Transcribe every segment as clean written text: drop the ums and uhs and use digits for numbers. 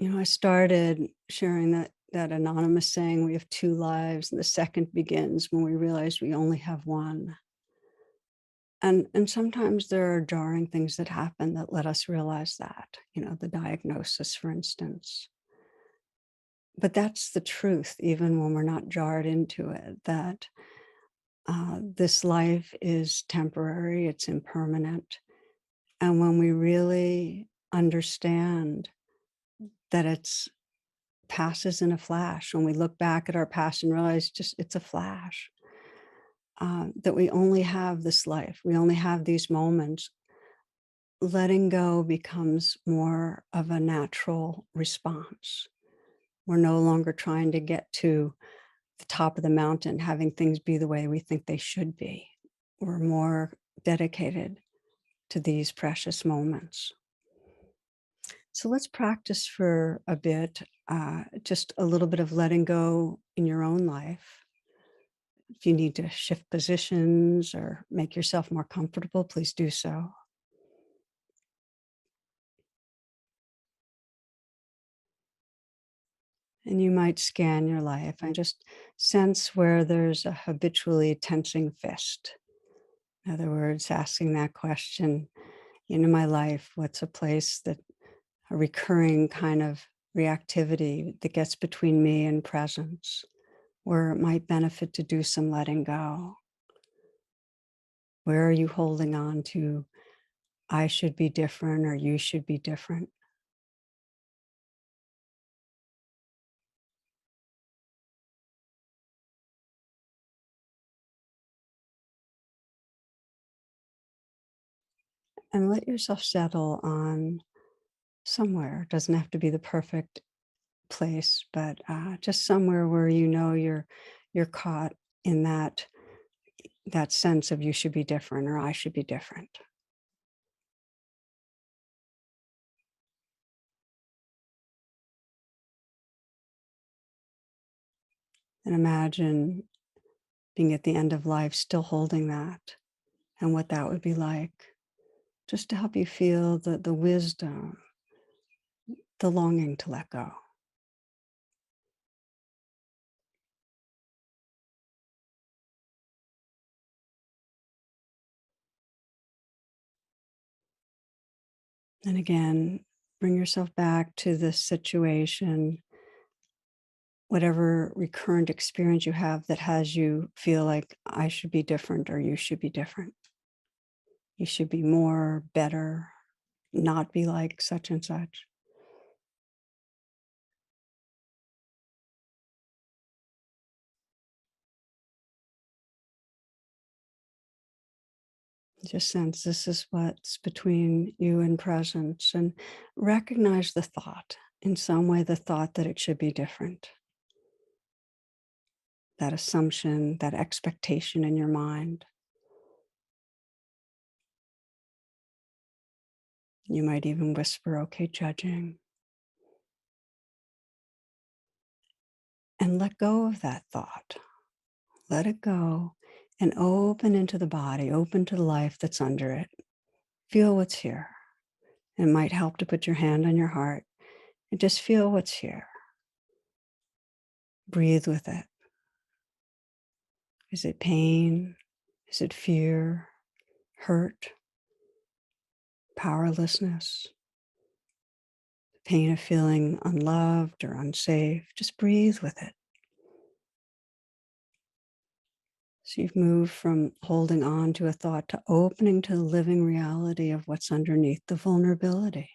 I started sharing that anonymous saying, we have two lives, and the second begins when we realize we only have one. And sometimes there are jarring things that happen that let us realize that, the diagnosis, for instance. But that's the truth, even when we're not jarred into it, that this life is temporary, it's impermanent. And when we really understand that it's passes in a flash, when we look back at our past and realize just it's a flash, that we only have this life, we only have these moments, letting go becomes more of a natural response. We're no longer trying to get to the top of the mountain, having things be the way we think they should be. We're more dedicated to these precious moments. So let's practice for a bit, just a little bit of letting go in your own life. If you need to shift positions or make yourself more comfortable, please do so. And you might scan your life and just sense where there's a habitually tensing fist. In other words, asking that question, in my life, what's a place that a recurring kind of reactivity that gets between me and presence, where it might benefit to do some letting go? Where are you holding on to, I should be different or you should be different? And let yourself settle on somewhere. It doesn't have to be the perfect place, but just somewhere where you're caught in that sense of you should be different or I should be different. And imagine being at the end of life still holding that and what that would be like, just to help you feel the wisdom, the longing to let go. And again, bring yourself back to this situation, whatever recurrent experience you have that has you feel like I should be different or you should be different. You should be more, better, not be like such and such. Just sense this is what's between you and presence, and recognize the thought in some way, the thought that it should be different, that assumption, that expectation in your mind. You might even whisper, okay, judging, and let go of that thought. Let it go and open into the body, open to the life that's under it. Feel what's here. It might help to put your hand on your heart and just feel what's here. Breathe with it. Is it pain? Is it fear? Hurt? Powerlessness? Pain of feeling unloved or unsafe? Just breathe with it. So you've moved from holding on to a thought to opening to the living reality of what's underneath, the vulnerability.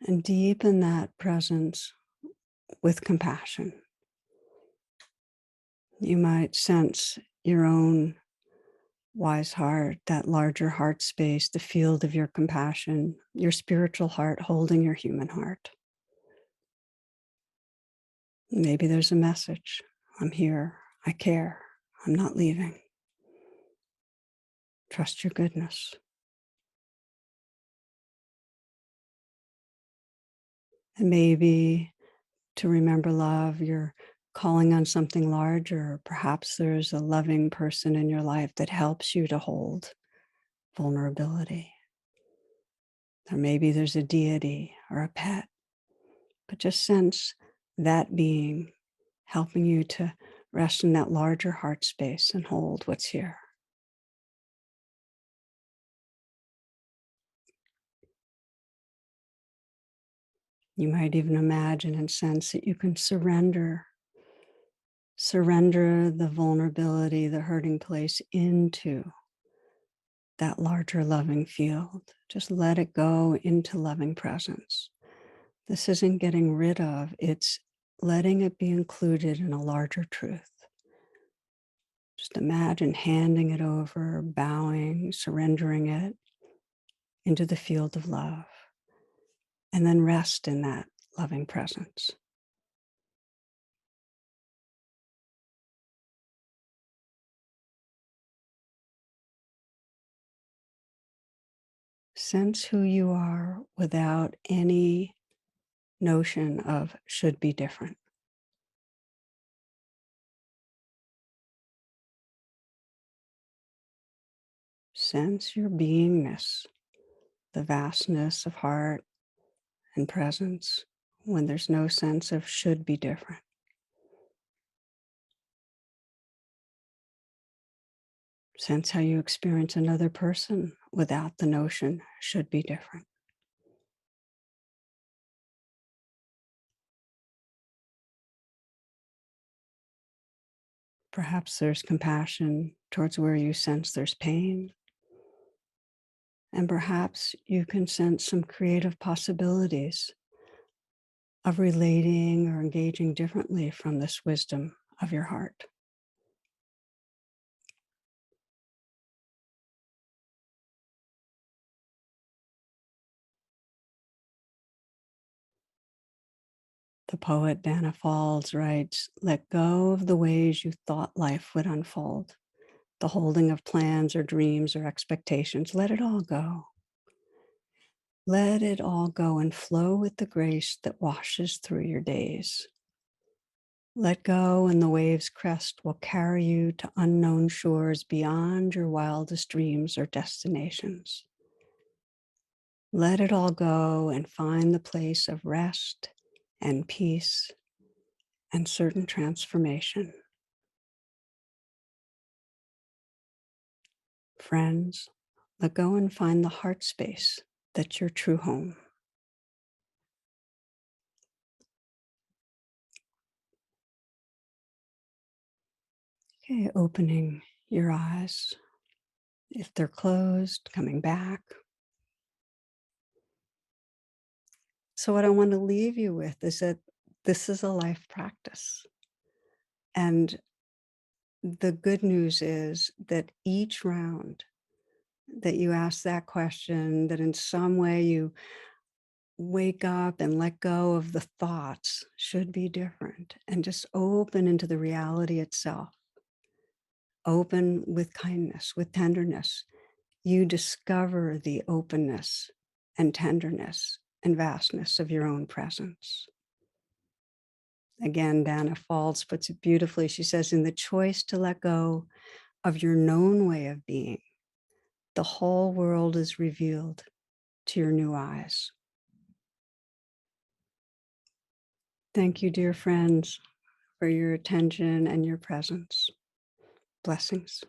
And deepen that presence with compassion. You might sense your own wise heart, that larger heart space, the field of your compassion, your spiritual heart holding your human heart. Maybe there's a message. I'm here. I care. I'm not leaving. Trust your goodness. And maybe to remember love, you're calling on something larger. Perhaps there's a loving person in your life that helps you to hold vulnerability. or maybe there's a deity or a pet, but just sense that being helping you to rest in that larger heart space and hold what's here. You might even imagine and sense that you can surrender the vulnerability, the hurting place into that larger loving field. Just let it go into loving presence. This isn't getting rid of, it's letting it be included in a larger truth. Just imagine handing it over, bowing, surrendering it into the field of love, and then rest in that loving presence. Sense who you are without any notion of should be different. Sense your beingness, the vastness of heart and presence when there's no sense of should be different. Sense how you experience another person without the notion should be different. Perhaps there's compassion towards where you sense there's pain. And perhaps you can sense some creative possibilities of relating or engaging differently from this wisdom of your heart. The poet Dana Falls writes, "Let go of the ways you thought life would unfold, the holding of plans or dreams or expectations. Let it all go. Let it all go and flow with the grace that washes through your days. Let go, and the wave's crest will carry you to unknown shores beyond your wildest dreams or destinations. Let it all go and find the place of rest and peace and certain transformation. Friends, let go and find the heart space that's your true home." Okay, opening your eyes. If they're closed, coming back. So, what I want to leave you with is that this is a life practice. And the good news is that each round that you ask that question, that in some way you wake up and let go of the thoughts should be different and just open into the reality itself, open with kindness, with tenderness. You discover the openness and tenderness and vastness of your own presence. Again, Dana Falls puts it beautifully. She says, "In the choice to let go of your known way of being, the whole world is revealed to your new eyes." Thank you, dear friends, for your attention and your presence. Blessings.